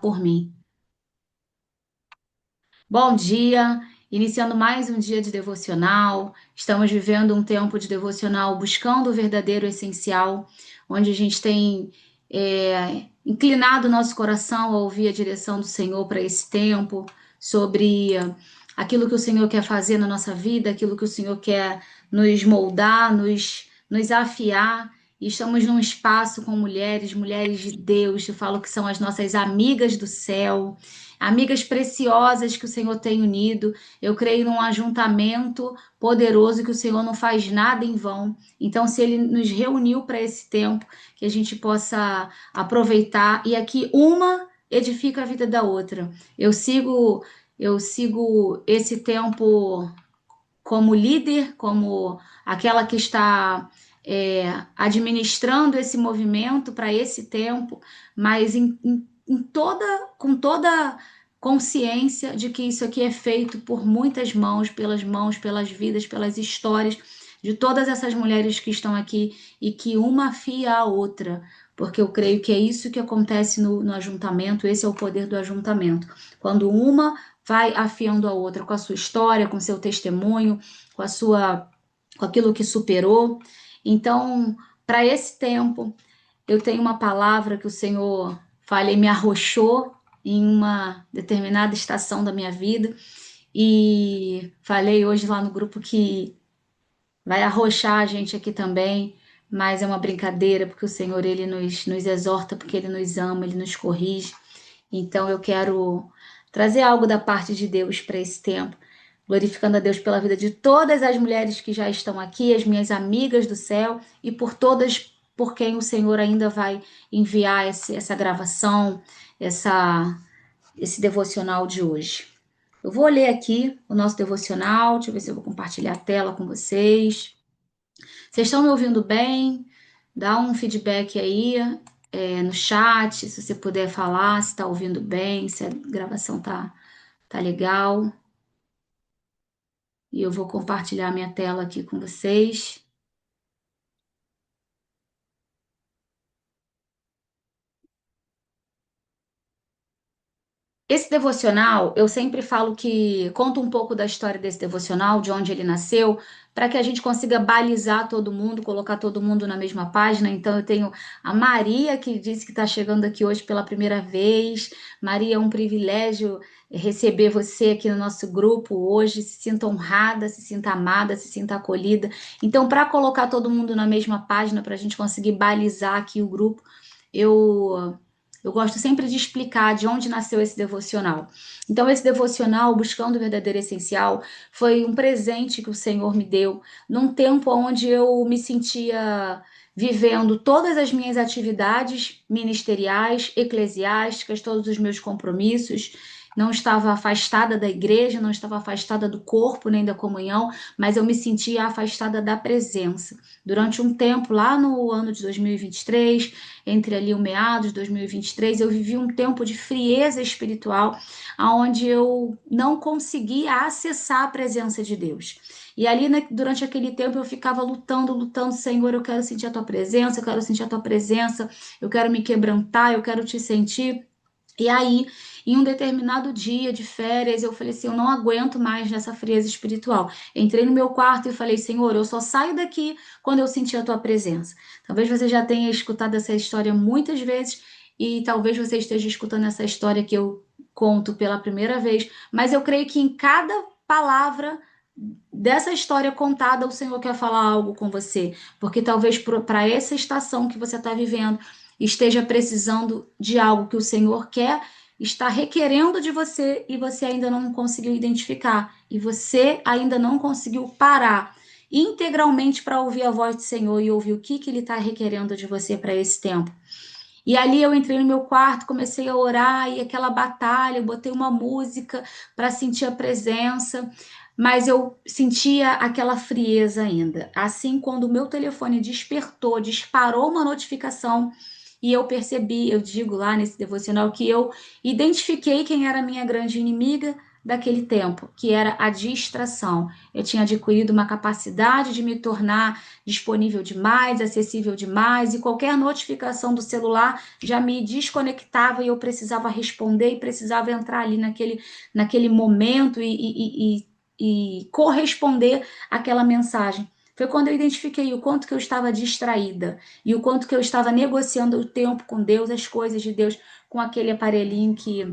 por mim. Bom dia, iniciando mais um dia de devocional. Estamos vivendo um tempo de devocional buscando o verdadeiro essencial, onde a gente tem inclinado o nosso coração a ouvir a direção do Senhor para esse tempo, sobre aquilo que o Senhor quer fazer na nossa vida, aquilo que o Senhor quer nos moldar, nos afiar. E estamos num espaço com mulheres, mulheres de Deus, eu falo que são as nossas amigas do céu, amigas preciosas que o Senhor tem unido. Eu creio num ajuntamento poderoso que o Senhor não faz nada em vão. Então, se Ele nos reuniu para esse tempo, que a gente possa aproveitar e aqui uma edifica a vida da outra. Eu sigo esse tempo como líder, como aquela que está administrando esse movimento para esse tempo, mas com toda consciência de que isso aqui é feito por muitas mãos, pelas vidas, pelas histórias de todas essas mulheres que estão aqui e que uma afia a outra, porque eu creio que é isso que acontece no ajuntamento, esse é o poder do ajuntamento. Quando uma vai afiando a outra com a sua história, com seu testemunho, com aquilo que superou. Então, para esse tempo, eu tenho uma palavra que o Senhor falei, me arrochou em uma determinada estação da minha vida e falei hoje lá no grupo que vai arrochar a gente aqui também, mas é uma brincadeira porque o Senhor ele nos exorta, porque ele nos ama, ele nos corrige. Então eu quero trazer algo da parte de Deus para esse tempo, glorificando a Deus pela vida de todas as mulheres que já estão aqui, as minhas amigas do céu, e por todas por quem o Senhor ainda vai enviar essa gravação, essa, esse devocional de hoje. Eu vou ler aqui o nosso devocional, deixa eu ver se eu vou compartilhar a tela com vocês. Vocês estão me ouvindo bem? Dá um feedback aí, no chat, se você puder falar, se está ouvindo bem, se a gravação tá legal. E eu vou compartilhar minha tela aqui com vocês. Esse devocional, eu sempre falo que conta um pouco da história desse devocional, de onde ele nasceu, para que a gente consiga balizar todo mundo, colocar todo mundo na mesma página. Então, eu tenho a Maria, que disse que está chegando aqui hoje pela primeira vez. Maria, é um privilégio receber você aqui no nosso grupo hoje. Se sinta honrada, se sinta amada, se sinta acolhida. Então, para colocar todo mundo na mesma página, para a gente conseguir balizar aqui o grupo, eu eu gosto sempre de explicar de onde nasceu esse devocional. Então, esse devocional, Buscando o Verdadeiro Essencial, foi um presente que o Senhor me deu num tempo onde eu me sentia vivendo todas as minhas atividades ministeriais, eclesiásticas, todos os meus compromissos. Não estava afastada da igreja, não estava afastada do corpo nem da comunhão, mas eu me sentia afastada da presença. Durante um tempo, lá no ano de 2023, entre ali o meados de 2023, eu vivi um tempo de frieza espiritual, onde eu não conseguia acessar a presença de Deus. E ali, né, durante aquele tempo, eu ficava lutando, Senhor, eu quero sentir a tua presença, eu quero sentir a tua presença, eu quero me quebrantar, eu quero te sentir. E aí, em um determinado dia de férias, eu falei assim: eu não aguento mais nessa frieza espiritual. Entrei no meu quarto e falei: Senhor, eu só saio daqui quando eu sentir a tua presença. Talvez você já tenha escutado essa história muitas vezes e talvez você esteja escutando essa história que eu conto pela primeira vez, mas eu creio que em cada palavra dessa história contada, o Senhor quer falar algo com você, porque talvez para essa estação que você está vivendo esteja precisando de algo que o Senhor quer, está requerendo de você e você ainda não conseguiu identificar, e você ainda não conseguiu parar integralmente para ouvir a voz do Senhor e ouvir o que Ele está requerendo de você para esse tempo. E ali eu entrei no meu quarto, comecei a orar e aquela batalha, eu botei uma música para sentir a presença, mas eu sentia aquela frieza ainda. Assim, quando o meu telefone despertou, disparou uma notificação e eu percebi, eu digo lá nesse devocional, que eu identifiquei quem era a minha grande inimiga, daquele tempo, que era a distração. Eu tinha adquirido uma capacidade de me tornar disponível demais, acessível demais, e qualquer notificação do celular já me desconectava e eu precisava responder e precisava entrar ali naquele momento e corresponder àquela mensagem. Foi quando eu identifiquei o quanto que eu estava distraída e o quanto que eu estava negociando o tempo com Deus, as coisas de Deus, com aquele aparelhinho que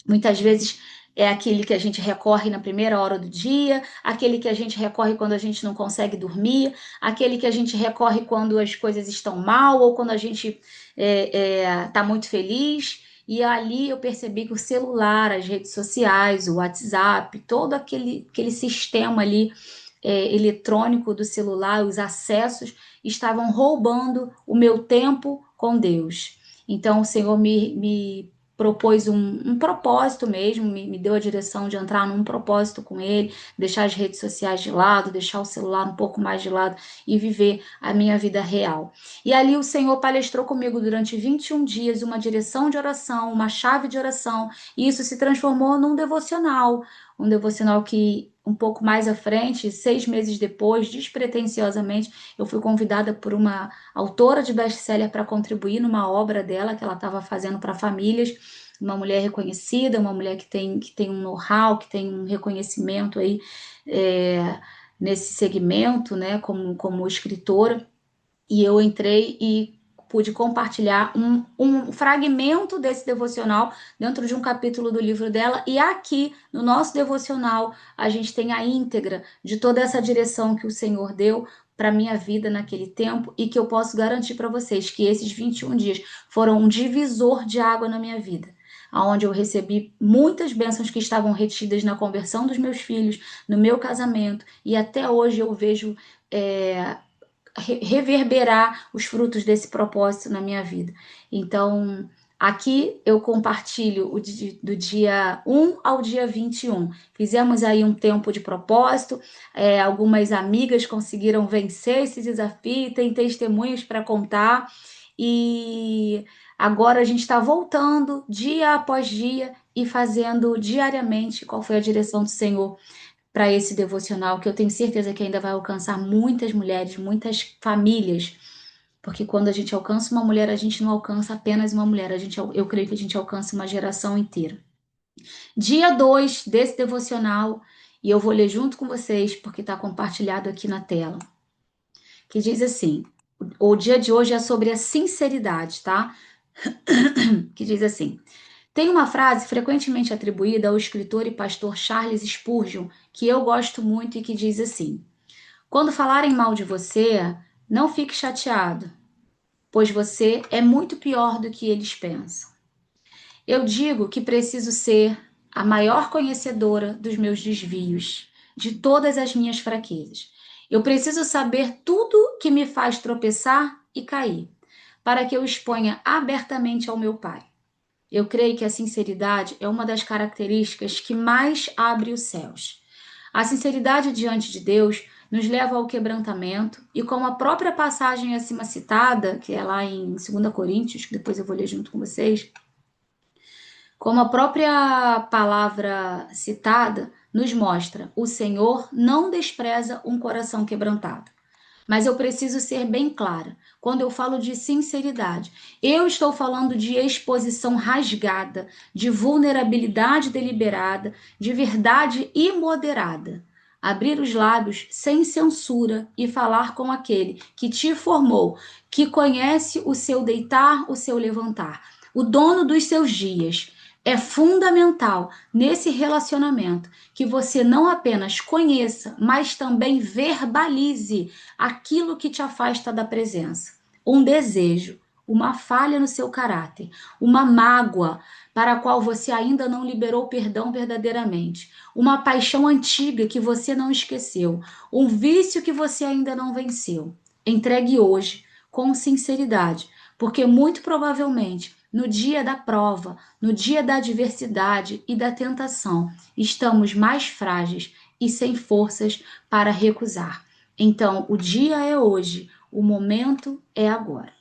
muitas vezes é aquele que a gente recorre na primeira hora do dia, aquele que a gente recorre quando a gente não consegue dormir, aquele que a gente recorre quando as coisas estão mal ou quando a gente está muito feliz. E ali eu percebi que o celular, as redes sociais, o WhatsApp, todo aquele sistema ali eletrônico do celular, os acessos, estavam roubando o meu tempo com Deus. Então o Senhor me propôs um propósito mesmo, me deu a direção de entrar num propósito com ele, deixar as redes sociais de lado, deixar o celular um pouco mais de lado e viver a minha vida real. E ali o Senhor palestrou comigo durante 21 dias uma direção de oração, uma chave de oração, e isso se transformou num devocional, um devocional que um pouco mais à frente, 6 meses depois, despretensiosamente, eu fui convidada por uma autora de best-seller para contribuir numa obra dela que ela estava fazendo para famílias, uma mulher reconhecida, uma mulher que tem um know-how, que tem um reconhecimento aí nesse segmento, né, como escritora, e eu entrei e pude compartilhar um fragmento desse devocional dentro de um capítulo do livro dela, e aqui no nosso devocional a gente tem a íntegra de toda essa direção que o Senhor deu para minha vida naquele tempo e que eu posso garantir para vocês que esses 21 dias foram um divisor de água na minha vida, onde eu recebi muitas bênçãos que estavam retidas na conversão dos meus filhos, no meu casamento, e até hoje eu vejo reverberar os frutos desse propósito na minha vida. Então, aqui eu compartilho do dia 1 ao dia 21. Fizemos aí um tempo de propósito, algumas amigas conseguiram vencer esse desafio, tem testemunhos para contar, e agora a gente está voltando dia após dia e fazendo diariamente qual foi a direção do Senhor para esse devocional, que eu tenho certeza que ainda vai alcançar muitas mulheres, muitas famílias, porque quando a gente alcança uma mulher, a gente não alcança apenas uma mulher, eu creio que a gente alcança uma geração inteira. Dia 2 desse devocional, e eu vou ler junto com vocês, porque está compartilhado aqui na tela, que diz assim: o dia de hoje é sobre a sinceridade, tá? Que diz assim: tem uma frase frequentemente atribuída ao escritor e pastor Charles Spurgeon, que eu gosto muito e que diz assim: quando falarem mal de você, não fique chateado, pois você é muito pior do que eles pensam. Eu digo que preciso ser a maior conhecedora dos meus desvios, de todas as minhas fraquezas. Eu preciso saber tudo que me faz tropeçar e cair, para que eu exponha abertamente ao meu Pai. Eu creio que a sinceridade é uma das características que mais abre os céus. A sinceridade diante de Deus nos leva ao quebrantamento, e como a própria passagem acima citada, que é lá em 2 Coríntios, que depois eu vou ler junto com vocês, como a própria palavra citada nos mostra, o Senhor não despreza um coração quebrantado. Mas eu preciso ser bem clara. Quando eu falo de sinceridade, eu estou falando de exposição rasgada, de vulnerabilidade deliberada, de verdade imoderada. Abrir os lábios sem censura e falar com aquele que te formou, que conhece o seu deitar, o seu levantar, o dono dos seus dias. É fundamental nesse relacionamento que você não apenas conheça, mas também verbalize aquilo que te afasta da presença. Um desejo, uma falha no seu caráter, uma mágoa para a qual você ainda não liberou perdão verdadeiramente, uma paixão antiga que você não esqueceu, um vício que você ainda não venceu. Entregue hoje, com sinceridade, porque muito provavelmente no dia da prova, no dia da adversidade e da tentação, estamos mais frágeis e sem forças para recusar. Então, o dia é hoje, o momento é agora.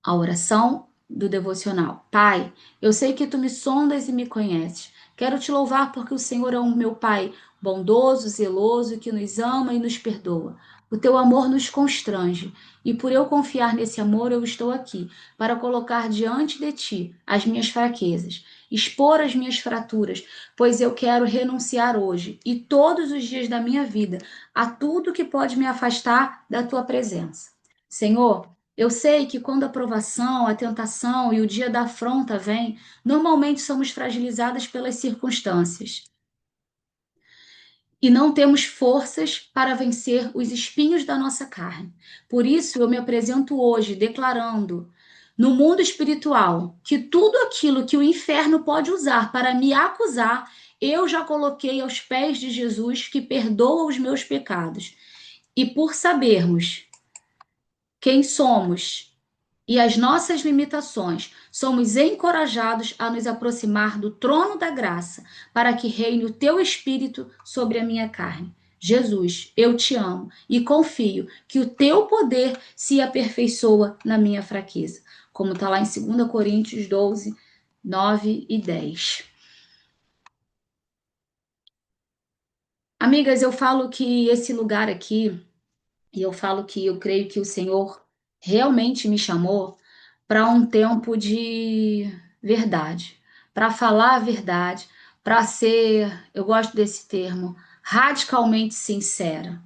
A oração do devocional. Pai, eu sei que tu me sondas e me conheces. Quero te louvar porque o Senhor é um meu Pai bondoso, zeloso, que nos ama e nos perdoa. O teu amor nos constrange, e por eu confiar nesse amor, eu estou aqui para colocar diante de ti as minhas fraquezas, expor as minhas fraturas, pois eu quero renunciar hoje e todos os dias da minha vida a tudo que pode me afastar da tua presença. Senhor, eu sei que quando a provação, a tentação e o dia da afronta vem, normalmente somos fragilizadas pelas circunstâncias e não temos forças para vencer os espinhos da nossa carne. Por isso, eu me apresento hoje declarando no mundo espiritual que tudo aquilo que o inferno pode usar para me acusar, eu já coloquei aos pés de Jesus, que perdoa os meus pecados. E por sabermos quem somos e as nossas limitações, somos encorajados a nos aproximar do trono da graça, para que reine o teu espírito sobre a minha carne. Jesus, eu te amo e confio que o teu poder se aperfeiçoa na minha fraqueza, como está lá em 2 Coríntios 12, 9 e 10. Amigas, eu falo que esse lugar aqui, e eu falo que eu creio que o Senhor realmente me chamou para um tempo de verdade, para falar a verdade, para ser, eu gosto desse termo, radicalmente sincera.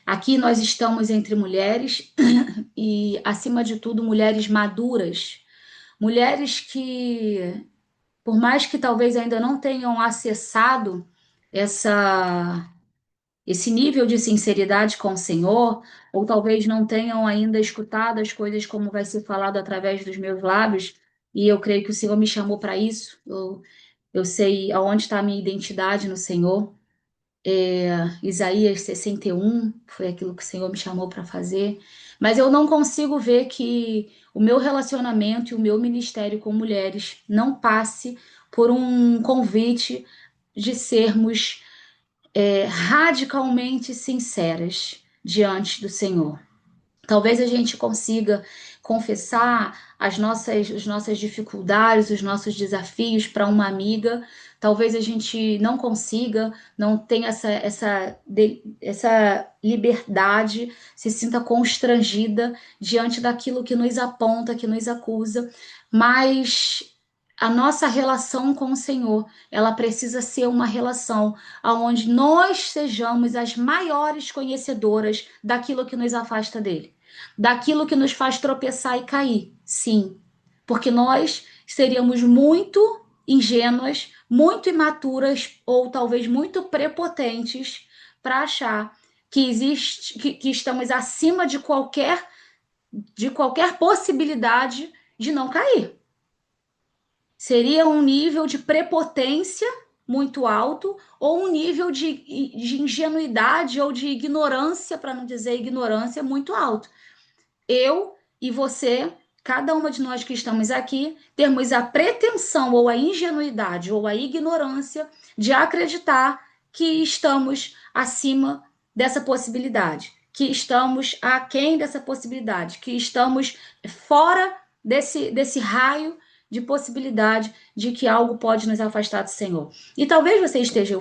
Aqui nós estamos entre mulheres e, acima de tudo, mulheres maduras, mulheres que, por mais que talvez ainda não tenham acessado essa esse nível de sinceridade com o Senhor, ou talvez não tenham ainda escutado as coisas como vai ser falado através dos meus lábios, e eu creio que o Senhor me chamou para isso. Eu sei aonde está a minha identidade no Senhor. Isaías 61 foi aquilo que o Senhor me chamou para fazer, mas eu não consigo ver que o meu relacionamento e o meu ministério com mulheres não passe por um convite de sermos radicalmente sinceras diante do Senhor. Talvez a gente consiga confessar as nossas dificuldades, os nossos desafios para uma amiga. Talvez a gente não consiga, não tenha essa liberdade, se sinta constrangida diante daquilo que nos aponta, que nos acusa, mas a nossa relação com o Senhor, ela precisa ser uma relação onde nós sejamos as maiores conhecedoras daquilo que nos afasta dele, daquilo que nos faz tropeçar e cair. Sim, porque nós seríamos muito ingênuas, muito imaturas ou talvez muito prepotentes para achar que existe, que estamos acima de qualquer possibilidade de não cair. Seria um nível de prepotência muito alto ou um nível de ingenuidade ou de ignorância, para não dizer ignorância, muito alto. Eu e você, cada uma de nós que estamos aqui, temos a pretensão ou a ingenuidade ou a ignorância de acreditar que estamos acima dessa possibilidade, que estamos aquém dessa possibilidade, que estamos fora desse raio de possibilidade de que algo pode nos afastar do Senhor. E talvez você esteja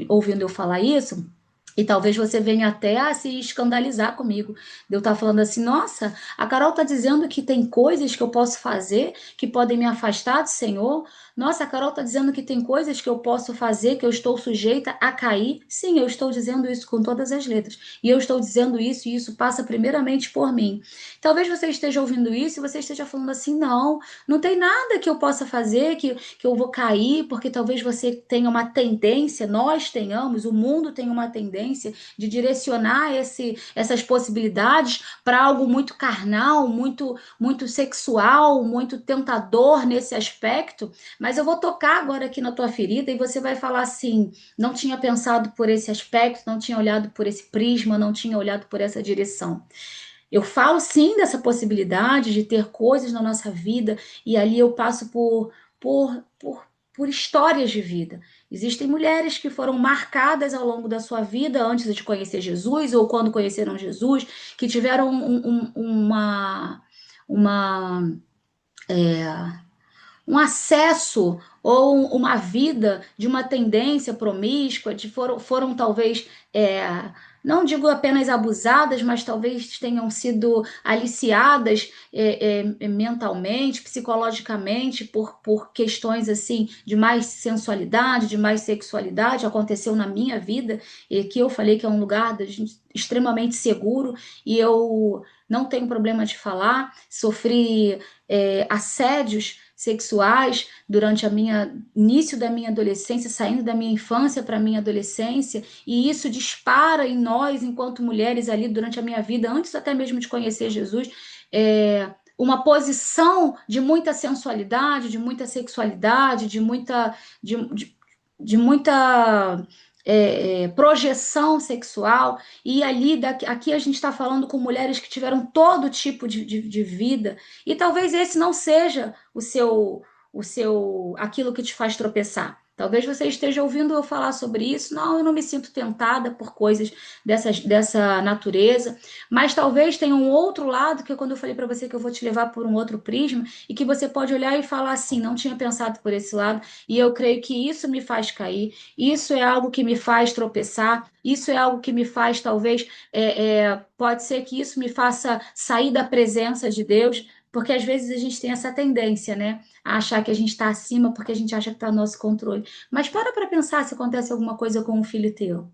ouvindo eu falar isso, e talvez você venha até a se escandalizar comigo. De eu estar falando assim, nossa, a Carol está dizendo que tem coisas que eu posso fazer que podem me afastar do Senhor. Nossa, a Carol está dizendo que tem coisas que eu posso fazer que eu estou sujeita a cair. Sim, eu estou dizendo isso com todas as letras. E eu estou dizendo isso e isso passa primeiramente por mim. Talvez você esteja ouvindo isso e você esteja falando assim, não, não tem nada que eu possa fazer que eu vou cair, porque talvez você tenha uma tendência, nós tenhamos, o mundo tem uma tendência de direcionar essas possibilidades para algo muito carnal, muito sexual, muito tentador nesse aspecto. Mas eu vou tocar agora aqui na tua ferida e você vai falar assim: não tinha pensado por esse aspecto, não tinha olhado por esse prisma, não tinha olhado por essa direção. Eu falo sim dessa possibilidade de ter coisas na nossa vida e ali eu passo por histórias de vida. Existem mulheres que foram marcadas ao longo da sua vida antes de conhecer Jesus ou quando conheceram Jesus, que tiveram uma um acesso ou uma vida de uma tendência promíscua, foram talvez, não digo apenas abusadas, mas talvez tenham sido aliciadas mentalmente, psicologicamente, por questões assim de mais sensualidade, de mais sexualidade. Aconteceu na minha vida, e que eu falei que é um lugar extremamente seguro, e eu não tenho problema de falar, sofri assédios sexuais durante a minha início da minha adolescência, saindo da minha infância para a minha adolescência, e isso dispara em nós, enquanto mulheres ali durante a minha vida, antes até mesmo de conhecer Jesus, uma posição de muita sensualidade, de muita sexualidade, de muita projeção sexual, e aqui a gente está falando com mulheres que tiveram todo tipo de vida, e talvez esse não seja aquilo que te faz tropeçar. Talvez você esteja ouvindo eu falar sobre isso. Não, eu não me sinto tentada por coisas dessa natureza, mas talvez tenha um outro lado, que é quando eu falei para você que eu vou te levar por um outro prisma, e que você pode olhar e falar assim: não tinha pensado por esse lado, e eu creio que isso me faz cair, isso é algo que me faz tropeçar, isso é algo que me faz, talvez, pode ser que isso me faça sair da presença de Deus, porque às vezes a gente tem essa tendência, né, a achar que a gente está acima porque a gente acha que está no nosso controle. Mas para pensar se acontece alguma coisa com um filho teu.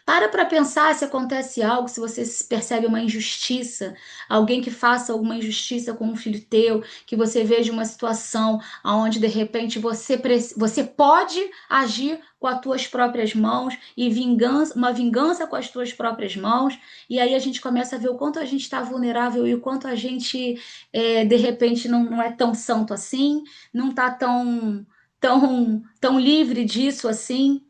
Para pensar se acontece algo, se você percebe uma injustiça, alguém que faça alguma injustiça com um filho teu, que você veja uma situação onde de repente você pode agir com as tuas próprias mãos e uma vingança com as tuas próprias mãos, e aí a gente começa a ver o quanto a gente está vulnerável e o quanto a gente de repente não é tão santo assim, não está tão livre disso assim,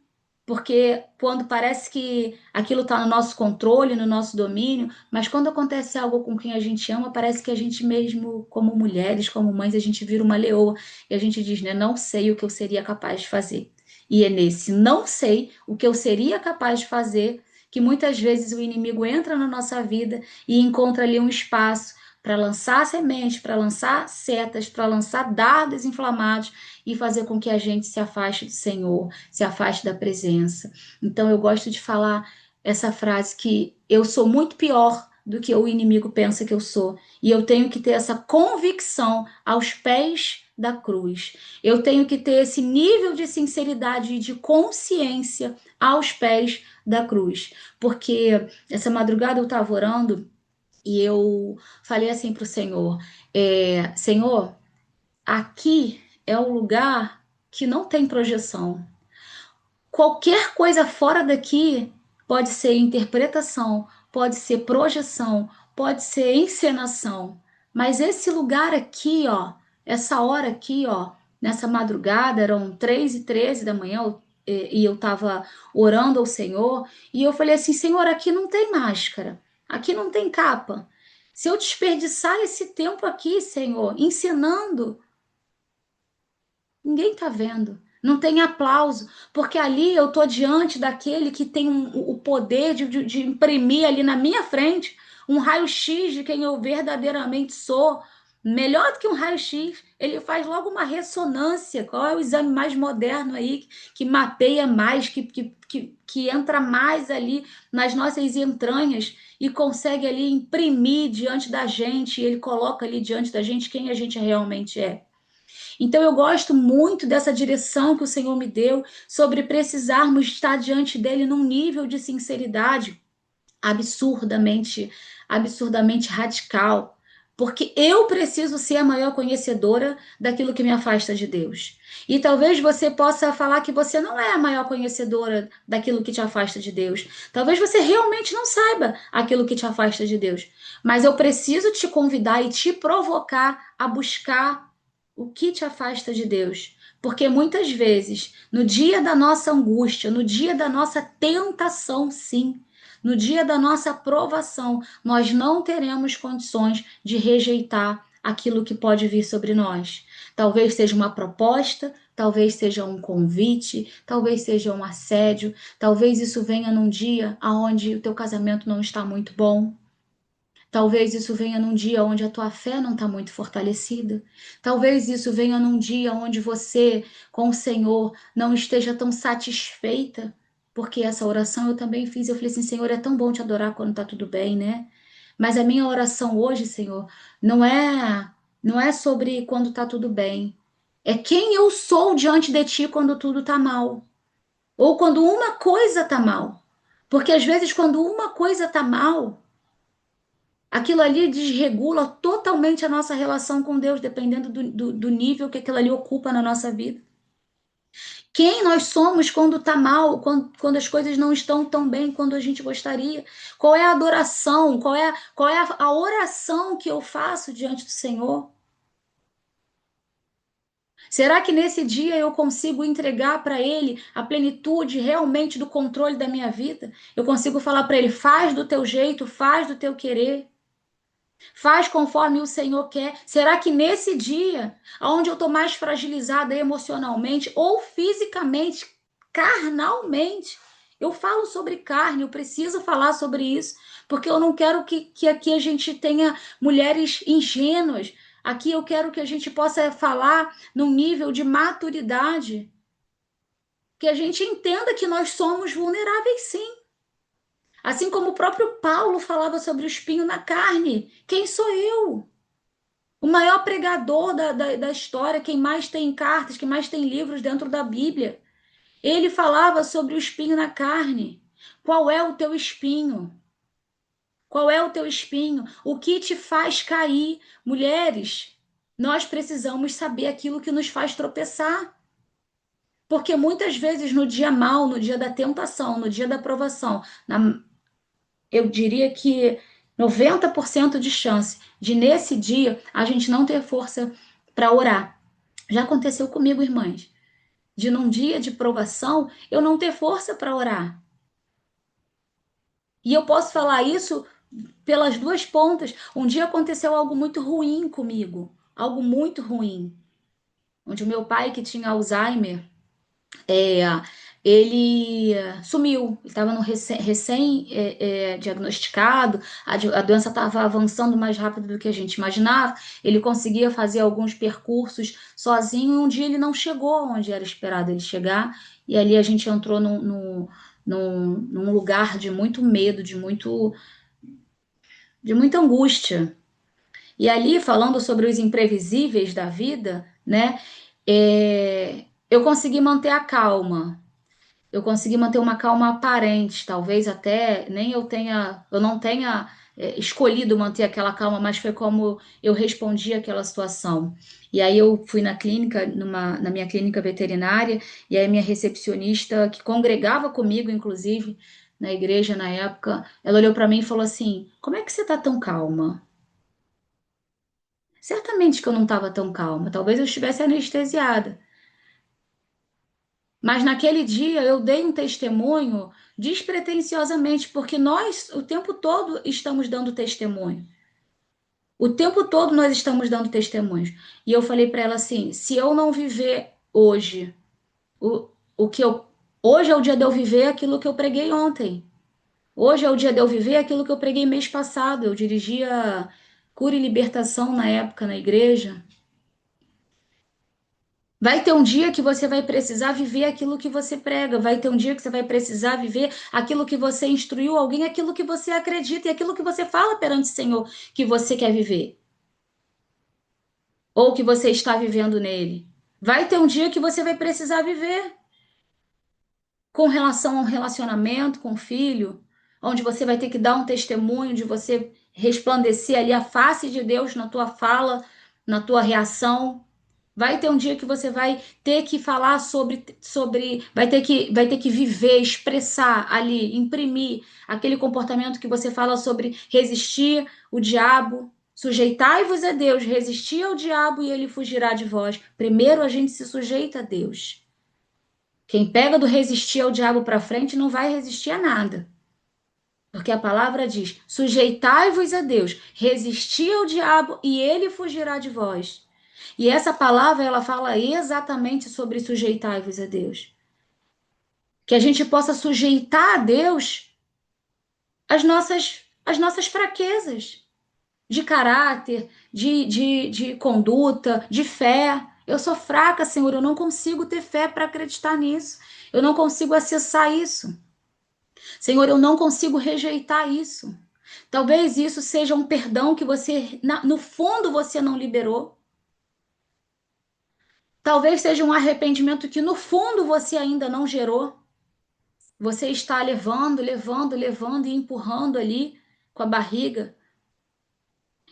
porque quando parece que aquilo está no nosso controle, no nosso domínio, mas quando acontece algo com quem a gente ama, parece que a gente mesmo, como mulheres, como mães, a gente vira uma leoa e a gente diz, né, não sei o que eu seria capaz de fazer. E é nesse não sei o que eu seria capaz de fazer que muitas vezes o inimigo entra na nossa vida e encontra ali um espaço para lançar sementes, para lançar setas, para lançar dardos inflamados e fazer com que a gente se afaste do Senhor, se afaste da presença. Então eu gosto de falar essa frase que eu sou muito pior do que o inimigo pensa que eu sou, e eu tenho que ter essa convicção aos pés da cruz. Eu tenho que ter esse nível de sinceridade e de consciência aos pés da cruz, porque essa madrugada eu estava orando e eu falei assim para o Senhor: Senhor, aqui é um lugar que não tem projeção. Qualquer coisa fora daqui pode ser interpretação, pode ser projeção, pode ser encenação. Mas esse lugar aqui, ó, essa hora aqui, ó, nessa madrugada, eram 3h13 da manhã, e eu estava orando ao Senhor, e eu falei assim: Senhor, aqui não tem máscara, aqui não tem capa. Se eu desperdiçar esse tempo aqui, Senhor, ensinando, ninguém está vendo. Não tem aplauso, porque ali eu estou diante daquele que tem o poder de imprimir ali na minha frente um raio-x de quem eu verdadeiramente sou. Melhor do que um raio-x, ele faz logo uma ressonância. Qual é o exame mais moderno aí que mapeia mais, que entra mais ali nas nossas entranhas e consegue ali imprimir diante da gente, e ele coloca ali diante da gente quem a gente realmente é. Então eu gosto muito dessa direção que o Senhor me deu sobre precisarmos estar diante dele num nível de sinceridade absurdamente, absurdamente radical, porque eu preciso ser a maior conhecedora daquilo que me afasta de Deus. E talvez você possa falar que você não é a maior conhecedora daquilo que te afasta de Deus. Talvez você realmente não saiba aquilo que te afasta de Deus. Mas eu preciso te convidar e te provocar a buscar o que te afasta de Deus. Porque muitas vezes, no dia da nossa angústia, no dia da nossa tentação, sim, no dia da nossa provação, nós não teremos condições de rejeitar aquilo que pode vir sobre nós. Talvez seja uma proposta, talvez seja um convite, talvez seja um assédio, talvez isso venha num dia onde o teu casamento não está muito bom. Talvez isso venha num dia onde a tua fé não está muito fortalecida. Talvez isso venha num dia onde você, com o Senhor, não esteja tão satisfeita. Porque essa oração eu também fiz. Eu falei assim, Senhor, é tão bom te adorar quando está tudo bem, né? Mas a minha oração hoje, Senhor, não é sobre quando está tudo bem. É quem eu sou diante de Ti quando tudo está mal. Ou quando uma coisa está mal. Porque às vezes, quando uma coisa está mal, aquilo ali desregula totalmente a nossa relação com Deus, dependendo do nível que aquilo ali ocupa na nossa vida. Quem nós somos quando está mal, quando as coisas não estão tão bem quando a gente gostaria? Qual é a adoração? Qual é a oração que eu faço diante do Senhor? Será que nesse dia eu consigo entregar para Ele a plenitude realmente do controle da minha vida? Eu consigo falar para Ele: faz do teu jeito, faz do teu querer. Faz conforme o Senhor quer. Será que nesse dia, onde eu estou mais fragilizada emocionalmente ou fisicamente, carnalmente, eu falo sobre carne, eu preciso falar sobre isso, porque eu não quero que aqui a gente tenha mulheres ingênuas. Aqui eu quero que a gente possa falar num nível de maturidade, que a gente entenda que nós somos vulneráveis, sim. Assim como o próprio Paulo falava sobre o espinho na carne. Quem sou eu? O maior pregador da história, quem mais tem cartas, quem mais tem livros dentro da Bíblia. Ele falava sobre o espinho na carne. Qual é o teu espinho? Qual é o teu espinho? O que te faz cair? Mulheres, nós precisamos saber aquilo que nos faz tropeçar. Porque muitas vezes no dia mau, no dia da tentação, no dia da provação, eu diria que 90% de chance de nesse dia a gente não ter força para orar. Já aconteceu comigo, irmãs, de num dia de provação eu não ter força para orar. E eu posso falar isso pelas duas pontas. Um dia aconteceu algo muito ruim comigo, algo muito ruim, onde o meu pai, que tinha Alzheimer, é, ele sumiu, estava no recém diagnosticado, a doença estava avançando mais rápido do que a gente imaginava, ele conseguia fazer alguns percursos sozinho, e um dia ele não chegou onde era esperado ele chegar, e ali a gente entrou num lugar de muito medo, de muita angústia. E ali, falando sobre os imprevisíveis da vida, né, eu consegui manter a calma, eu consegui manter uma calma aparente, talvez até nem eu não tenha escolhido manter aquela calma, mas foi como eu respondi àquela situação. E aí eu fui na clínica, na minha clínica veterinária, e aí minha recepcionista, que congregava comigo, inclusive, na igreja na época, ela olhou para mim e falou assim: Como é que você tá tão calma? Certamente que eu não estava tão calma, talvez eu estivesse anestesiada. Mas naquele dia eu dei um testemunho despretensiosamente, porque nós o tempo todo estamos dando testemunho. O tempo todo nós estamos dando testemunhos. E eu falei para ela assim: se eu não viver hoje, o que eu. Hoje é o dia de eu viver aquilo que eu preguei ontem. Hoje é o dia de eu viver aquilo que eu preguei mês passado. Eu dirigia cura e libertação na época na igreja. Vai ter um dia que você vai precisar viver aquilo que você prega, vai ter um dia que você vai precisar viver aquilo que você instruiu alguém, aquilo que você acredita e aquilo que você fala perante o Senhor que você quer viver, ou que você está vivendo nele. Vai ter um dia que você vai precisar viver com relação a um relacionamento com o filho, onde você vai ter que dar um testemunho de você resplandecer ali a face de Deus na tua fala, na tua reação. Vai ter um dia que você vai ter que falar sobre, vai ter que viver, expressar ali, imprimir aquele comportamento que você fala sobre resistir o diabo, sujeitai-vos a Deus, resistir ao diabo e ele fugirá de vós. Primeiro a gente se sujeita a Deus. Quem pega do resistir ao diabo para frente não vai resistir a nada. Porque a palavra diz: sujeitai-vos a Deus, resisti ao diabo e ele fugirá de vós. E essa palavra ela fala exatamente sobre sujeitai-vos a Deus. Que a gente possa sujeitar a Deus as nossas fraquezas. de caráter, de conduta, de fé. Eu sou fraca, Senhor, eu não consigo ter fé para acreditar nisso. Eu não consigo acessar isso. Senhor, eu não consigo rejeitar isso. Talvez isso seja um perdão que você, no fundo, você não liberou. Talvez seja um arrependimento que no fundo você ainda não gerou. Você está levando, levando, levando e empurrando ali com a barriga.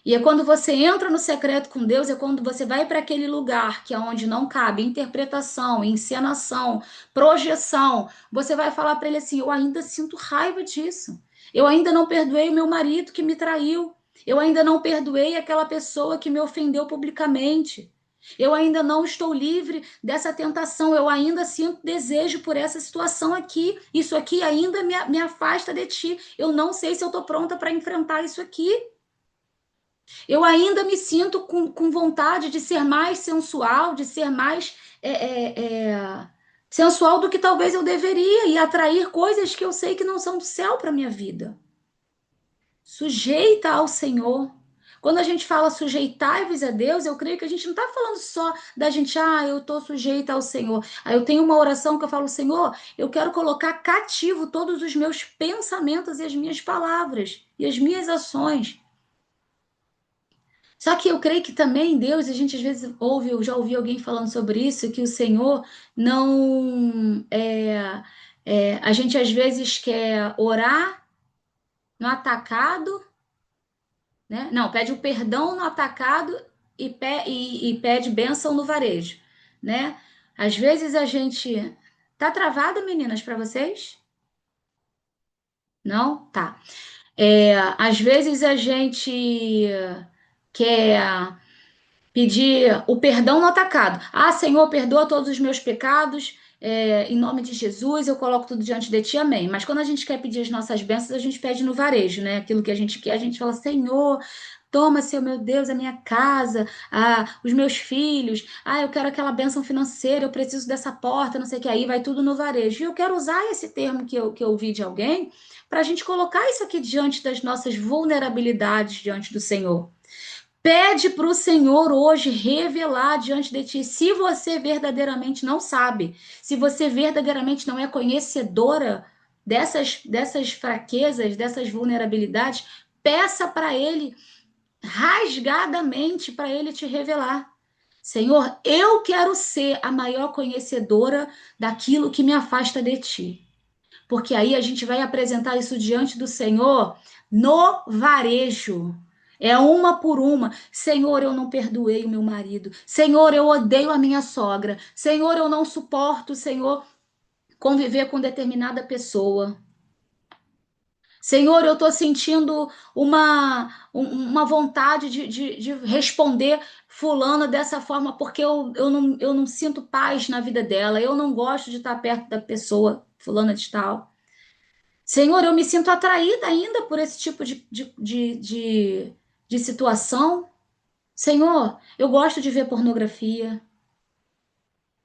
E é quando você entra no secreto com Deus, é quando você vai para aquele lugar que é onde não cabe interpretação, encenação, projeção. Você vai falar para ele assim: "Eu ainda sinto raiva disso. Eu ainda não perdoei o meu marido que me traiu. Eu ainda não perdoei aquela pessoa que me ofendeu publicamente. Eu ainda não estou livre dessa tentação. Eu ainda sinto desejo por essa situação aqui. Isso aqui ainda me afasta de ti. Eu não sei se eu estou pronta para enfrentar isso aqui. Eu ainda me sinto com vontade de ser mais sensual, de ser mais sensual do que talvez eu deveria e atrair coisas que eu sei que não são do céu para minha vida. Sujeita ao Senhor. Quando a gente fala sujeitai-vos a Deus, eu creio que a gente não está falando só da gente, eu estou sujeita ao Senhor. Aí eu tenho uma oração que eu falo, Senhor, eu quero colocar cativo todos os meus pensamentos e as minhas palavras e as minhas ações. Só que eu creio que também Deus, a gente às vezes ouve, eu já ouvi alguém falando sobre isso, que o Senhor não a gente às vezes quer orar no atacado, né? Não, pede o perdão no atacado e pede bênção no varejo, né? Às vezes a gente tá travada, meninas, para vocês? Não? Tá. Às vezes a gente quer pedir o perdão no atacado. Senhor, perdoa todos os meus pecados. Em nome de Jesus, eu coloco tudo diante de ti, amém. Mas quando a gente quer pedir as nossas bênçãos, a gente pede no varejo, né? Aquilo que a gente quer, a gente fala, Senhor, toma, Senhor, meu Deus, a minha casa, os meus filhos. Eu quero aquela bênção financeira, eu preciso dessa porta, não sei o que. Aí vai tudo no varejo. E eu quero usar esse termo que eu ouvi de alguém para a gente colocar isso aqui diante das nossas vulnerabilidades diante do Senhor. Pede para o Senhor hoje revelar diante de ti. Se você verdadeiramente não sabe, se você verdadeiramente não é conhecedora dessas fraquezas, dessas vulnerabilidades, peça para Ele rasgadamente para Ele te revelar. Senhor, eu quero ser a maior conhecedora daquilo que me afasta de ti. Porque aí a gente vai apresentar isso diante do Senhor no varejo. É uma por uma. Senhor, eu não perdoei o meu marido. Senhor, eu odeio a minha sogra. Senhor, eu não suporto, Senhor, conviver com determinada pessoa. Senhor, eu estou sentindo uma vontade de responder fulano dessa forma, porque eu não sinto paz na vida dela. Eu não gosto de estar perto da pessoa fulana de tal. Senhor, eu me sinto atraída ainda por esse tipo de situação. Senhor, eu gosto de ver pornografia.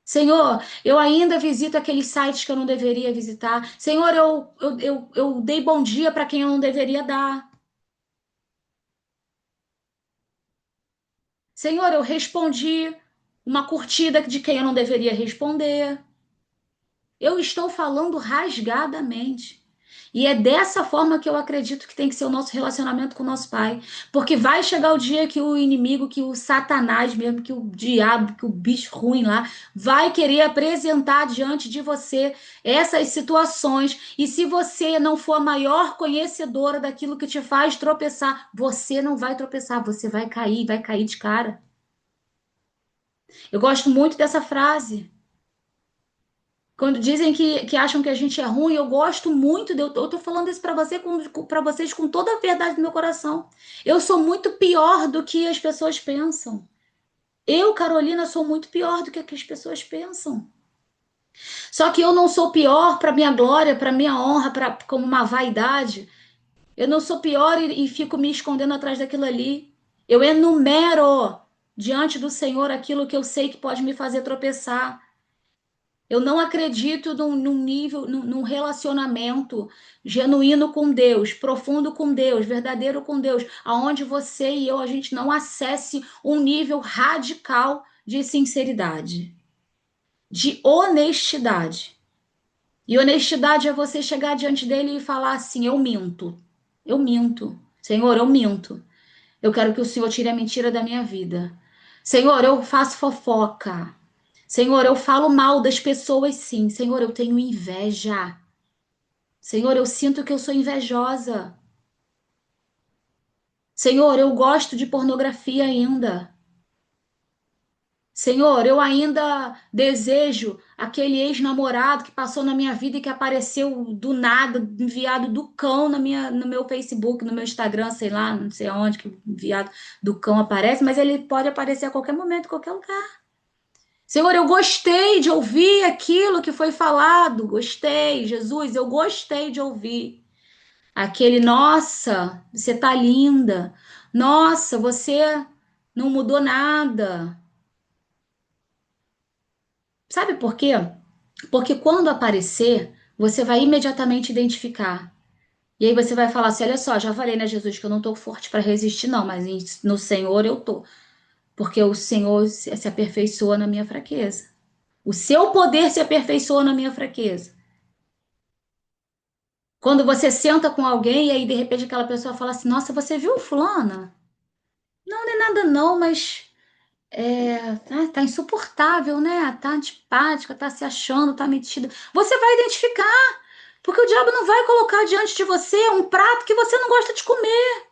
Senhor, eu ainda visito aqueles sites que eu não deveria visitar. Senhor, eu dei bom dia para quem eu não deveria dar. Senhor, eu respondi uma curtida de quem eu não deveria responder. Eu estou falando rasgadamente. E é dessa forma que eu acredito que tem que ser o nosso relacionamento com o nosso Pai. Porque vai chegar o dia que o inimigo, que o Satanás mesmo, que o diabo, que o bicho ruim lá, vai querer apresentar diante de você essas situações. E se você não for a maior conhecedora daquilo que te faz tropeçar, você não vai tropeçar, você vai cair de cara. Eu gosto muito dessa frase. Quando dizem que acham que a gente é ruim, eu gosto muito eu tô falando isso para para vocês com toda a verdade do meu coração. Eu sou muito pior do que as pessoas pensam. Eu, Carolina, sou muito pior do que as pessoas pensam. Só que eu não sou pior para minha glória, para minha honra, para como uma vaidade. Eu não sou pior e fico me escondendo atrás daquilo ali. Eu enumero diante do Senhor aquilo que eu sei que pode me fazer tropeçar. Eu não acredito num nível, num relacionamento genuíno com Deus, profundo com Deus, verdadeiro com Deus, aonde você e eu a gente não acesse um nível radical de sinceridade, de honestidade. E honestidade é você chegar diante dele e falar assim: eu minto, eu minto, Senhor, eu minto. Eu quero que o Senhor tire a mentira da minha vida. Senhor, eu faço fofoca. Senhor, eu falo mal das pessoas, sim. Senhor, eu tenho inveja. Senhor, eu sinto que eu sou invejosa. Senhor, eu gosto de pornografia ainda. Senhor, eu ainda desejo aquele ex-namorado que passou na minha vida e que apareceu do nada, enviado do cão no meu Facebook, no meu Instagram, sei lá, não sei aonde que o enviado do cão aparece, mas ele pode aparecer a qualquer momento, em qualquer lugar. Senhor, eu gostei de ouvir aquilo que foi falado. Gostei, Jesus, eu gostei de ouvir. Aquele, nossa, você tá linda. Nossa, você não mudou nada. Sabe por quê? Porque quando aparecer, você vai imediatamente identificar. E aí você vai falar assim: olha só, já falei, né, Jesus, que eu não tô forte para resistir, não, mas no Senhor eu tô. Porque o Senhor se aperfeiçoa na minha fraqueza. O seu poder se aperfeiçoa na minha fraqueza. Quando você senta com alguém e aí de repente aquela pessoa fala assim: nossa, você viu fulana? Não, não é nada não, mas tá insuportável, né? Tá antipática, tá se achando, tá metida. Você vai identificar, porque o diabo não vai colocar diante de você um prato que você não gosta de comer.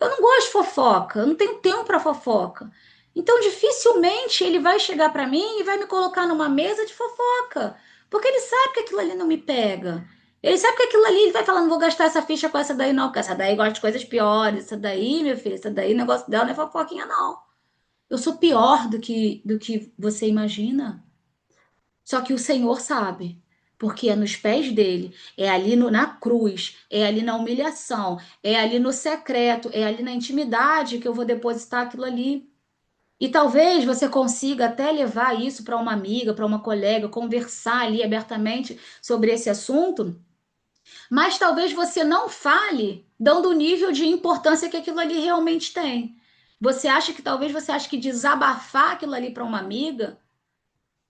Eu não gosto de fofoca, eu não tenho tempo para fofoca. Então, dificilmente ele vai chegar para mim e vai me colocar numa mesa de fofoca, porque ele sabe que aquilo ali não me pega. Ele sabe que aquilo ali ele vai falar, não vou gastar essa ficha com essa daí não, porque essa daí gosta de coisas piores, essa daí, meu filho, essa daí, o negócio dela não é fofoquinha não. Eu sou pior do que você imagina. Só que o Senhor sabe, porque é nos pés dele, é ali na cruz, é ali na humilhação, é ali no secreto, é ali na intimidade que eu vou depositar aquilo ali. E talvez você consiga até levar isso para uma amiga, para uma colega, conversar ali abertamente sobre esse assunto, mas talvez você não fale dando o nível de importância que aquilo ali realmente tem. Você acha que desabafar aquilo ali para uma amiga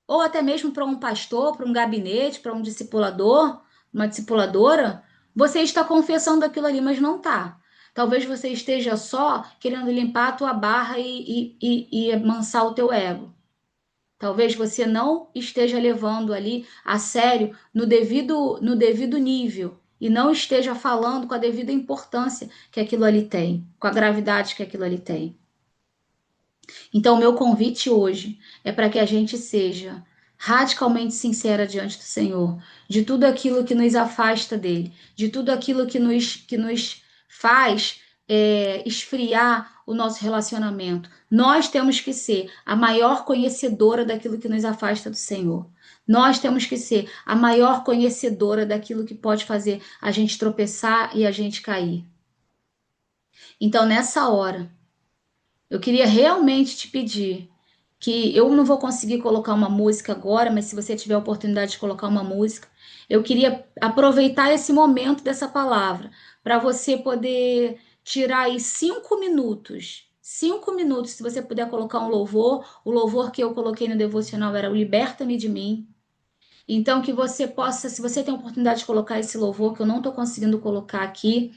ou até mesmo para um pastor, para um gabinete, para um discipulador, uma discipuladora, você está confessando aquilo ali, mas não está. Talvez você esteja só querendo limpar a tua barra e amansar o teu ego. Talvez você não esteja levando ali a sério no devido nível e não esteja falando com a devida importância que aquilo ali tem, com a gravidade que aquilo ali tem. Então, o meu convite hoje é para que a gente seja radicalmente sincera diante do Senhor, de tudo aquilo que nos afasta dele, de tudo aquilo que nos faz esfriar o nosso relacionamento. Nós temos que ser a maior conhecedora daquilo que nos afasta do Senhor. Nós temos que ser a maior conhecedora daquilo que pode fazer a gente tropeçar e a gente cair. Então, nessa hora, eu queria realmente te pedir que eu não vou conseguir colocar uma música agora, mas se você tiver a oportunidade de colocar uma música, eu queria aproveitar esse momento dessa palavra para você poder tirar aí 5 minutos. 5 minutos, se você puder colocar um louvor. O louvor que eu coloquei no devocional era o Liberta-me de mim. Então, que você possa, se você tem a oportunidade de colocar esse louvor, que eu não estou conseguindo colocar aqui,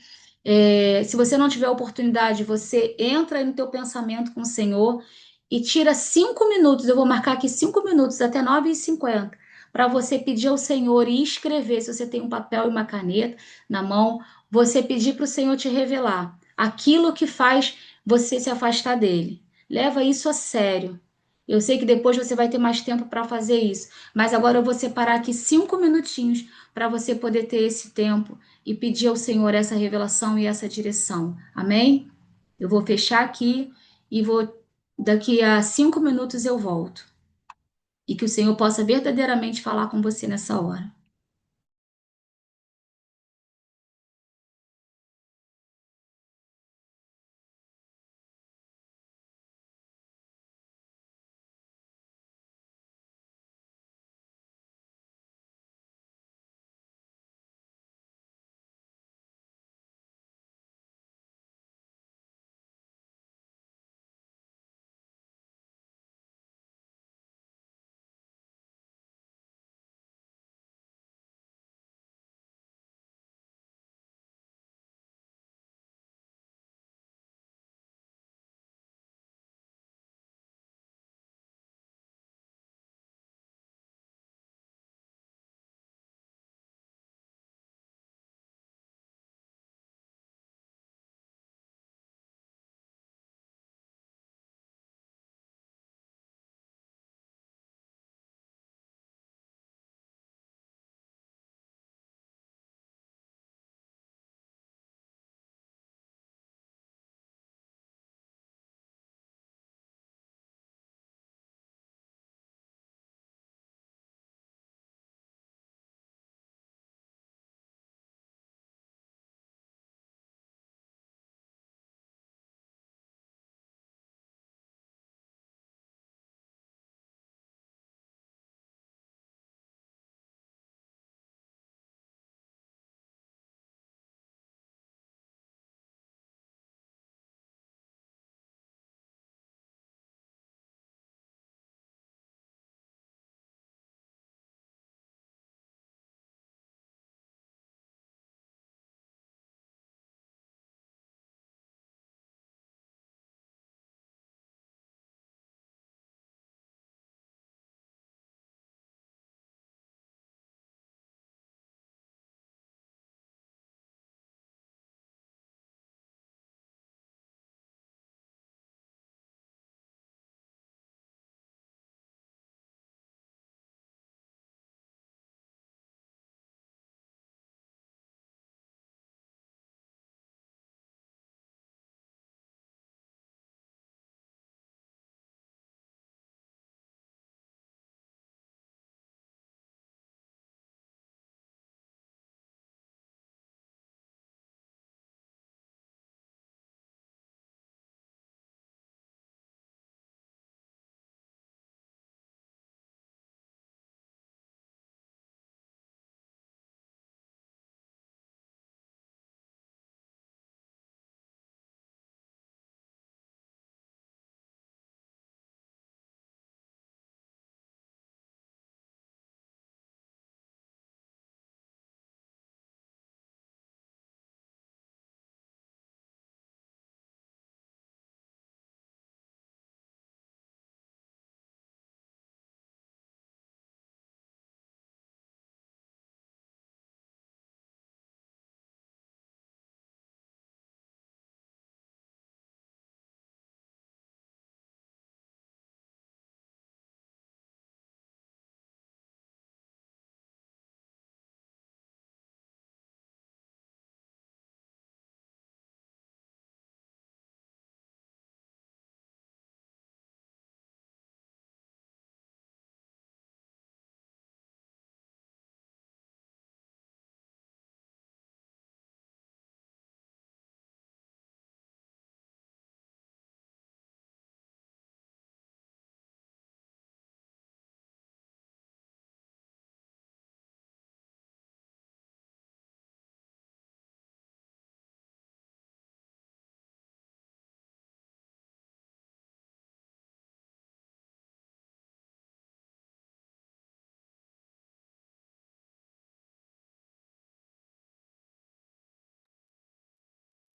se você não tiver a oportunidade, você entra aí no teu pensamento com o Senhor e tira 5 minutos. Eu vou marcar aqui 5 minutos, até 9h50, para você pedir ao Senhor e escrever, se você tem um papel e uma caneta na mão, você pedir para o Senhor te revelar aquilo que faz você se afastar dele. Leva isso a sério. Eu sei que depois você vai ter mais tempo para fazer isso, mas agora eu vou separar aqui 5 minutinhos para você poder ter esse tempo e pedir ao Senhor essa revelação e essa direção. Amém? Eu vou fechar aqui e daqui a 5 minutos eu volto. E que o Senhor possa verdadeiramente falar com você nessa hora.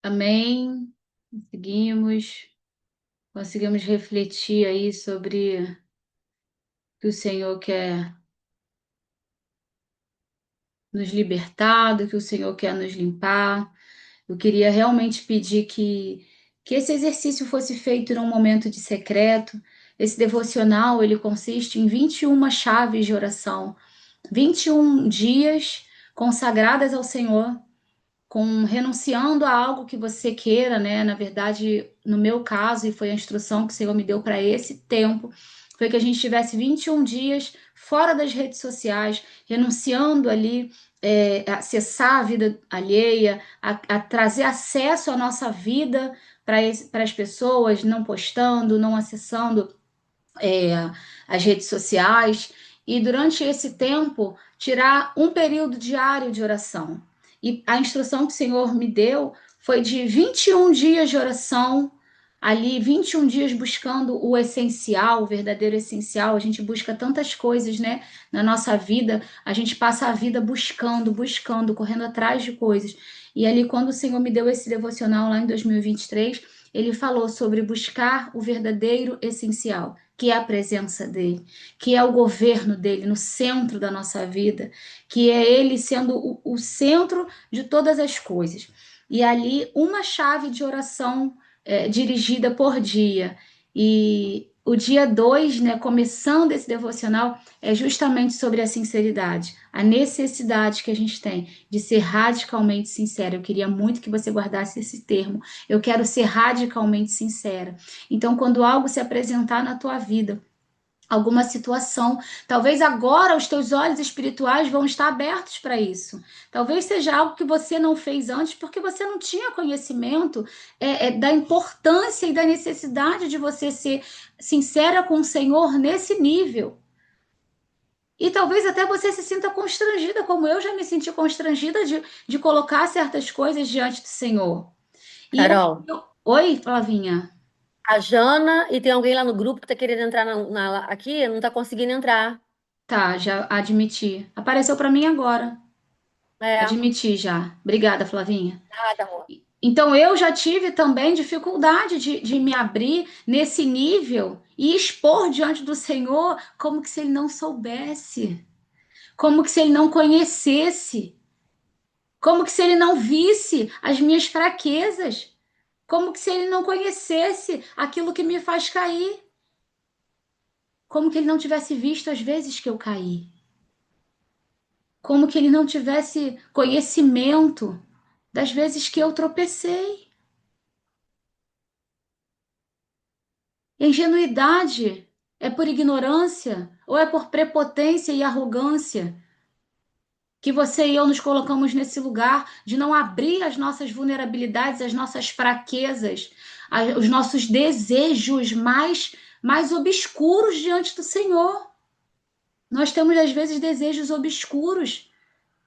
Amém. Conseguimos, conseguimos refletir aí sobre o que o Senhor quer nos libertar, do que o Senhor quer nos limpar. Eu queria realmente pedir que esse exercício fosse feito num momento de secreto. Esse devocional, ele consiste em 21 chaves de oração, 21 dias consagradas ao Senhor, com renunciando a algo que você queira, né? Na verdade, no meu caso, e foi a instrução que o Senhor me deu para esse tempo, foi que a gente tivesse 21 dias fora das redes sociais, renunciando ali, a acessar a vida alheia, a trazer acesso à nossa vida para as pessoas, não postando, não acessando é, as redes sociais, e durante esse tempo tirar um período diário de oração. E a instrução que o Senhor me deu foi de 21 dias de oração, ali 21 dias buscando o essencial, o verdadeiro essencial. A gente busca tantas coisas, né, na nossa vida, a gente passa a vida buscando, buscando, correndo atrás de coisas. E ali, quando o Senhor me deu esse devocional lá em 2023, ele falou sobre buscar o verdadeiro essencial, que é a presença dele, que é o governo dele no centro da nossa vida, que é ele sendo o centro de todas as coisas. E ali, uma chave de oração dirigida por dia. E o dia 2, né, começando esse devocional, é justamente sobre a sinceridade, a necessidade que a gente tem de ser radicalmente sincero. Eu queria muito que você guardasse esse termo. Eu quero ser radicalmente sincera. Então, quando algo se apresentar na tua vida, alguma situação, talvez agora os teus olhos espirituais vão estar abertos para isso. Talvez seja algo que você não fez antes porque você não tinha conhecimento da importância e da necessidade de você ser sincera com o Senhor nesse nível. E talvez até você se sinta constrangida, como eu já me senti constrangida de colocar certas coisas diante do Senhor. E Carol, Oi, Flavinha. a Jana e tem alguém lá no grupo que tá querendo entrar aqui, não tá conseguindo entrar. Tá, já admiti. Apareceu para mim agora. É, Admiti já. Obrigada, Flavinha. nada, amor. Então, eu já tive também dificuldade de me abrir nesse nível e expor diante do Senhor como que se ele não soubesse, como que se ele não conhecesse, como que se ele não visse as minhas fraquezas, como que se ele não conhecesse aquilo que me faz cair, como que ele não tivesse visto as vezes que eu caí, como que ele não tivesse conhecimento das vezes que eu tropecei. Ingenuidade é por ignorância ou é por prepotência e arrogância que você e eu nos colocamos nesse lugar de não abrir as nossas vulnerabilidades, as nossas fraquezas, os nossos desejos mais obscuros diante do Senhor. Nós temos às vezes desejos obscuros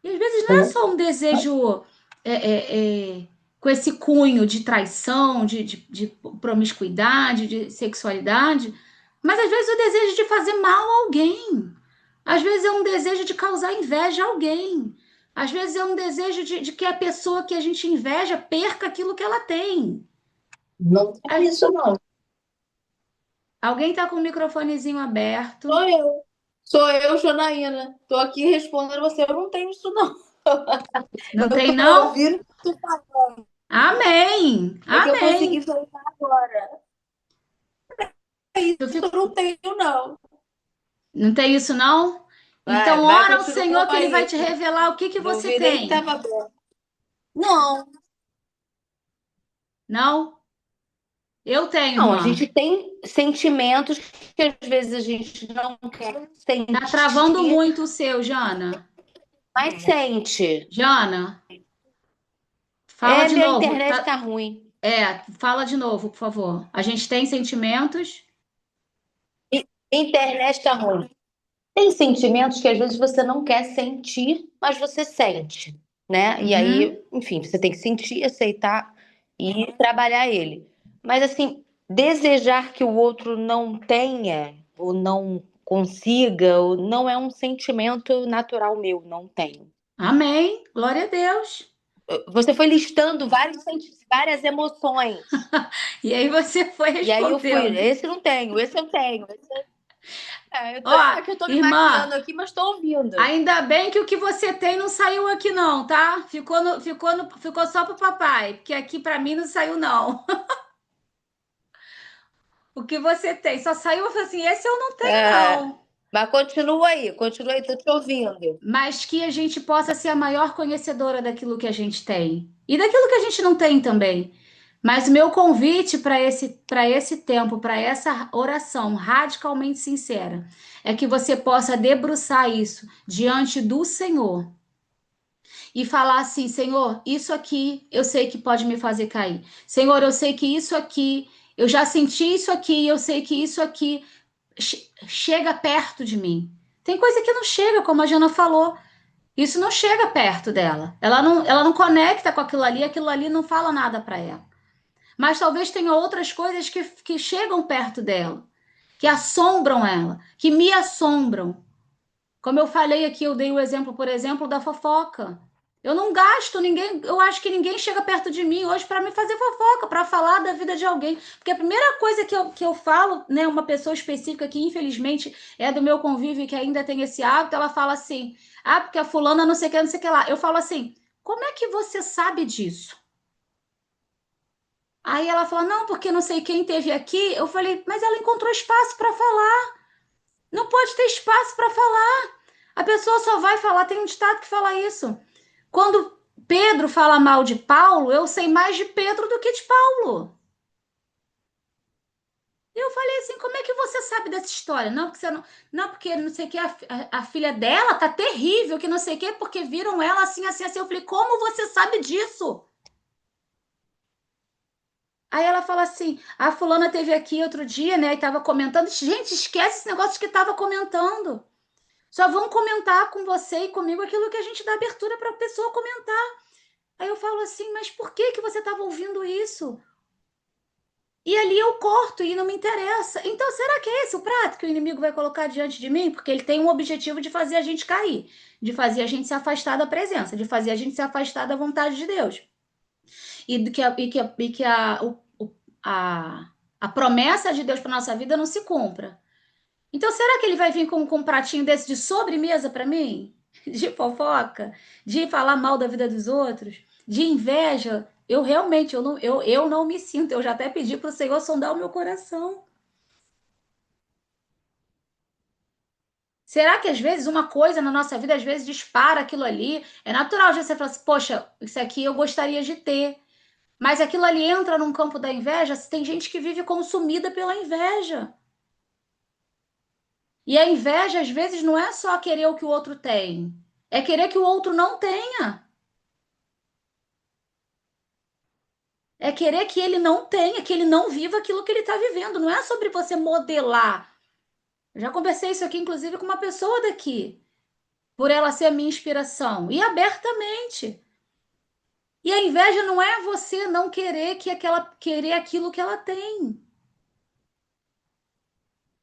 e às vezes não é só um desejo é, é, é, com esse cunho de traição, de promiscuidade, de sexualidade, mas às vezes o desejo de fazer mal a alguém. Às vezes é um desejo de causar inveja a alguém. Às vezes é um desejo de que a pessoa que a gente inveja perca aquilo que ela tem. Não tem isso, não. Alguém está com o microfonezinho aberto. Sou eu. Sou eu, Janaína. Tô aqui respondendo você. Eu não tenho isso, não. Não Eu tem, tô não? ouvindo tu falar. Amém! É que eu Amém! consegui voltar agora. É Tu isso, eu fico- não tenho, não. Não tem isso, não? Então, Vai, ora ao continua Senhor que Ele vai aí. te revelar o que que você Duvidei que tem. tava bom. Não, Não? Eu tenho, não, a irmã. gente tem sentimentos que às vezes a gente não quer Tá travando sentir, muito o seu, Jana. mas sente. Jana, fala É, de minha novo. internet tá ruim. Fala de novo, por favor. A gente tem sentimentos. Internet tá ruim. Tem sentimentos que às vezes você não quer sentir, mas você sente, né? E Uhum. aí, enfim, você tem que sentir, aceitar e trabalhar ele. Mas assim, desejar que o outro não tenha ou não consiga, ou não é um sentimento natural meu, não tenho. Amém. Glória a Deus. Você foi listando várias emoções. E aí você foi E aí eu fui, respondendo. esse não tenho, esse eu tenho. Ó, Que eu tô me irmã, maquiando aqui, mas tô ouvindo. ainda bem que o que você tem não saiu aqui não, tá? Ficou só pro papai, porque aqui pra mim não saiu não. O que você tem só saiu, eu falei assim, esse eu não tenho É, não. mas continua aí, tô te ouvindo. Mas que a gente possa ser a maior conhecedora daquilo que a gente tem e daquilo que a gente não tem também. Mas o meu convite para esse tempo, para essa oração radicalmente sincera, é que você possa debruçar isso diante do Senhor e falar assim: Senhor, isso aqui eu sei que pode me fazer cair. Senhor, eu sei que isso aqui, eu já senti isso aqui, eu sei que isso aqui chega perto de mim. Tem coisa que não chega, como a Jana falou. Isso não chega perto dela. Ela não conecta com aquilo ali não fala nada para ela. Mas talvez tenha outras coisas que chegam perto dela, que assombram ela, que me assombram. Como eu falei aqui, eu dei o exemplo, por exemplo, da fofoca. Eu não gasto ninguém, eu acho que ninguém chega perto de mim hoje para me fazer fofoca, para falar da vida de alguém. Porque a primeira coisa que eu falo, né, uma pessoa específica que infelizmente é do meu convívio e que ainda tem esse hábito, ela fala assim: ah, porque a fulana não sei o que, não sei o que lá. Eu falo assim: como é que você sabe disso? Aí ela fala: não, porque não sei quem teve aqui. Eu falei: mas ela encontrou espaço para falar. Não pode ter espaço para falar. A pessoa só vai falar, tem um ditado que fala isso. Quando Pedro fala mal de Paulo, eu sei mais de Pedro do que de Paulo. Eu falei assim, como é que você sabe dessa história? Não, porque você não, porque não sei o que, a filha dela tá terrível, que não sei o que, porque viram ela assim, assim, assim. Eu falei, como você sabe disso? Aí ela fala assim, a fulana teve aqui outro dia, né, e tava comentando. Gente, esquece esse negócio que tava comentando. Só vão comentar com você e comigo aquilo que a gente dá abertura para a pessoa comentar. Aí eu falo assim, mas por que que você estava ouvindo isso? E ali eu corto e não me interessa. Então, será que é esse o prato que o inimigo vai colocar diante de mim? Porque ele tem um objetivo de fazer a gente cair, de fazer a gente se afastar da presença, de fazer a gente se afastar da vontade de Deus. E que a promessa de Deus para nossa vida não se cumpra. Então, será que ele vai vir com um pratinho desse de sobremesa para mim? De fofoca? De falar mal da vida dos outros? De inveja? Eu realmente, eu não me sinto. Eu já até pedi para o Senhor sondar o meu coração. Será que às vezes uma coisa na nossa vida, às vezes dispara aquilo ali? É natural de você falar assim, poxa, isso aqui eu gostaria de ter. Mas aquilo ali entra num campo da inveja. Tem gente que vive consumida pela inveja. E a inveja, às vezes, não é só querer o que o outro tem, é querer que o outro não tenha. É querer que ele não tenha, que ele não viva aquilo que ele está vivendo. Não é sobre você modelar. Eu já conversei isso aqui, inclusive, com uma pessoa daqui, por ela ser a minha inspiração, e abertamente. E a inveja não é você não querer querer aquilo que ela tem.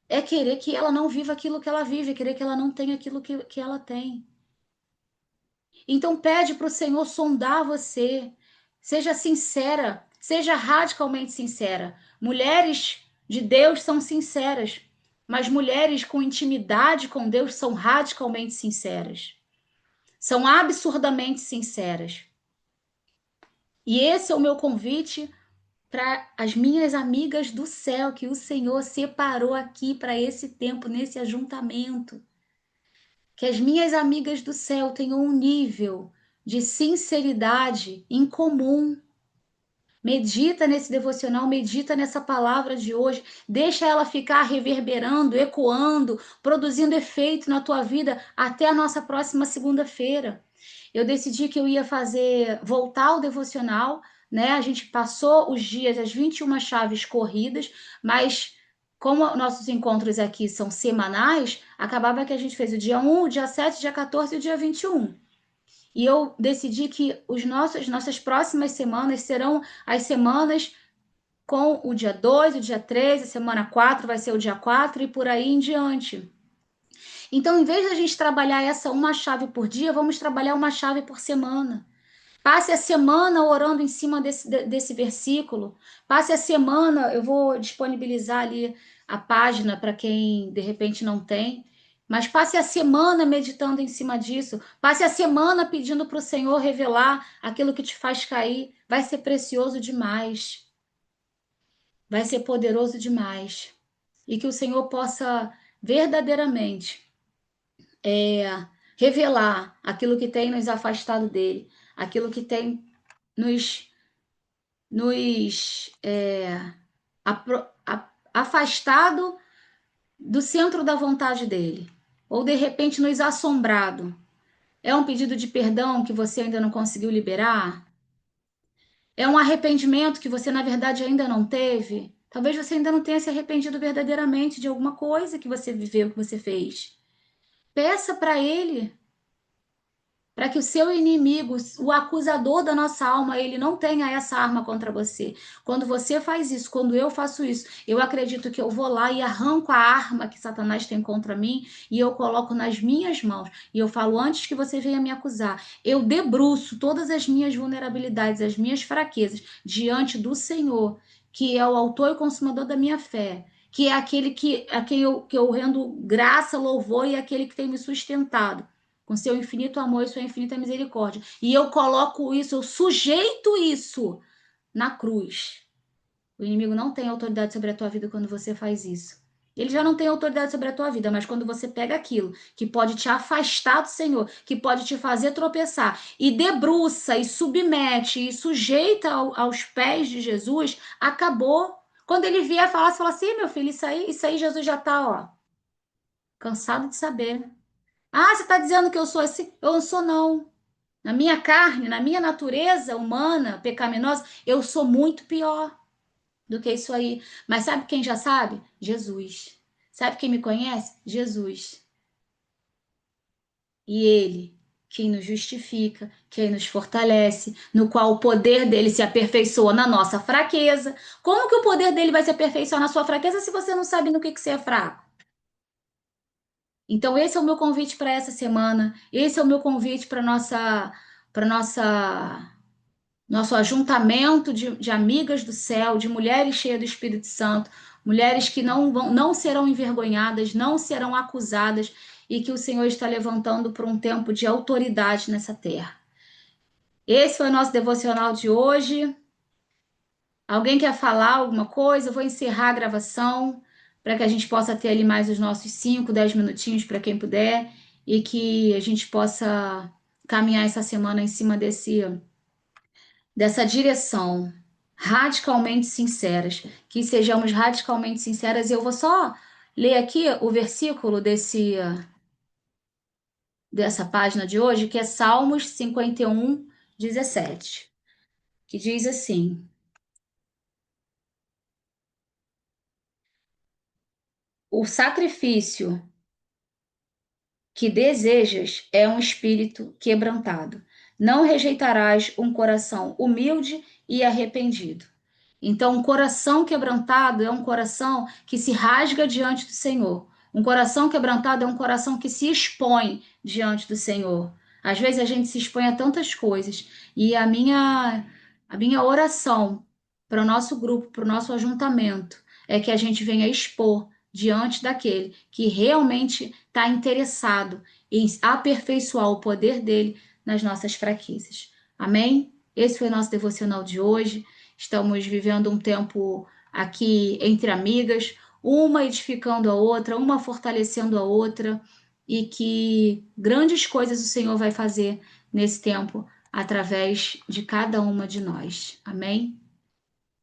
É querer que ela não viva aquilo que ela vive, é querer que ela não tenha aquilo que ela tem. Então pede para o Senhor sondar você. Seja sincera, seja radicalmente sincera. Mulheres de Deus são sinceras, mas mulheres com intimidade com Deus são radicalmente sinceras. São absurdamente sinceras. E esse é o meu convite para as minhas amigas do céu que o Senhor separou aqui para esse tempo, nesse ajuntamento. Que as minhas amigas do céu tenham um nível de sinceridade em comum. Medita nesse devocional, medita nessa palavra de hoje, deixa ela ficar reverberando, ecoando, produzindo efeito na tua vida até a nossa próxima segunda-feira. Eu decidi que eu ia voltar ao devocional, né? A gente passou os dias, as 21 chaves corridas, mas como nossos encontros aqui são semanais, acabava que a gente fez o dia 1, o dia 7, o dia 14 e o dia 21. E eu decidi que nossas próximas semanas serão as semanas com o dia 2, o dia 3, a semana 4 vai ser o dia 4 e por aí em diante. Então, em vez de a gente trabalhar essa uma chave por dia, vamos trabalhar uma chave por semana. Passe a semana orando em cima desse versículo. Passe a semana, eu vou disponibilizar ali a página para quem de repente não tem. Mas passe a semana meditando em cima disso. Passe a semana pedindo para o Senhor revelar aquilo que te faz cair. Vai ser precioso demais. Vai ser poderoso demais. E que o Senhor possa verdadeiramente revelar aquilo que tem nos afastado dele, aquilo que tem nos, afastado do centro da vontade dele, ou de repente nos assombrado. É um pedido de perdão que você ainda não conseguiu liberar? É um arrependimento que você, na verdade, ainda não teve? Talvez você ainda não tenha se arrependido verdadeiramente de alguma coisa que você viveu, que você fez. Peça para ele, para que o seu inimigo, o acusador da nossa alma, ele não tenha essa arma contra você. Quando você faz isso, quando eu faço isso, eu acredito que eu vou lá e arranco a arma que Satanás tem contra mim e eu coloco nas minhas mãos. E eu falo, antes que você venha me acusar, eu debruço todas as minhas vulnerabilidades, as minhas fraquezas diante do Senhor, que é o autor e consumador da minha fé. Que é aquele a quem eu rendo graça, louvor e é aquele que tem me sustentado com seu infinito amor e sua infinita misericórdia. E eu coloco isso, eu sujeito isso na cruz. O inimigo não tem autoridade sobre a tua vida quando você faz isso. Ele já não tem autoridade sobre a tua vida, mas quando você pega aquilo que pode te afastar do Senhor, que pode te fazer tropeçar, e debruça, e submete, e sujeita aos pés de Jesus, acabou. Quando ele vier falar, você fala assim, meu filho, isso aí Jesus já tá, ó, cansado de saber. Ah, você está dizendo que eu sou assim? Eu não sou, não. Na minha carne, na minha natureza humana, pecaminosa, eu sou muito pior do que isso aí. Mas sabe quem já sabe? Jesus. Sabe quem me conhece? Jesus. E Ele, quem nos justifica, quem nos fortalece, no qual o poder dele se aperfeiçoa na nossa fraqueza. Como que o poder dele vai se aperfeiçoar na sua fraqueza se você não sabe no que você é fraco? Então, esse é o meu convite para essa semana. Esse é o meu convite para nossa, nosso ajuntamento de amigas do céu, de mulheres cheias do Espírito Santo, mulheres que não serão envergonhadas, não serão acusadas e que o Senhor está levantando para um tempo de autoridade nessa terra. Esse foi o nosso devocional de hoje. Alguém quer falar alguma coisa? Eu vou encerrar a gravação para que a gente possa ter ali mais os nossos 5, 10 minutinhos para quem puder e que a gente possa caminhar essa semana em cima dessa direção radicalmente sinceras, que sejamos radicalmente sinceras. E eu vou só ler aqui o versículo dessa página de hoje, que é Salmos 51, 17, que diz assim: o sacrifício que desejas é um espírito quebrantado. Não rejeitarás um coração humilde e arrependido. Então, um coração quebrantado é um coração que se rasga diante do Senhor. Um coração quebrantado é um coração que se expõe diante do Senhor. Às vezes a gente se expõe a tantas coisas. E a minha oração para o nosso grupo, para o nosso ajuntamento, é que a gente venha expor diante daquele que realmente está interessado em aperfeiçoar o poder dele nas nossas fraquezas. Amém? Esse foi o nosso devocional de hoje. Estamos vivendo um tempo aqui entre amigas, uma edificando a outra, uma fortalecendo a outra, e que grandes coisas o Senhor vai fazer nesse tempo através de cada uma de nós. Amém?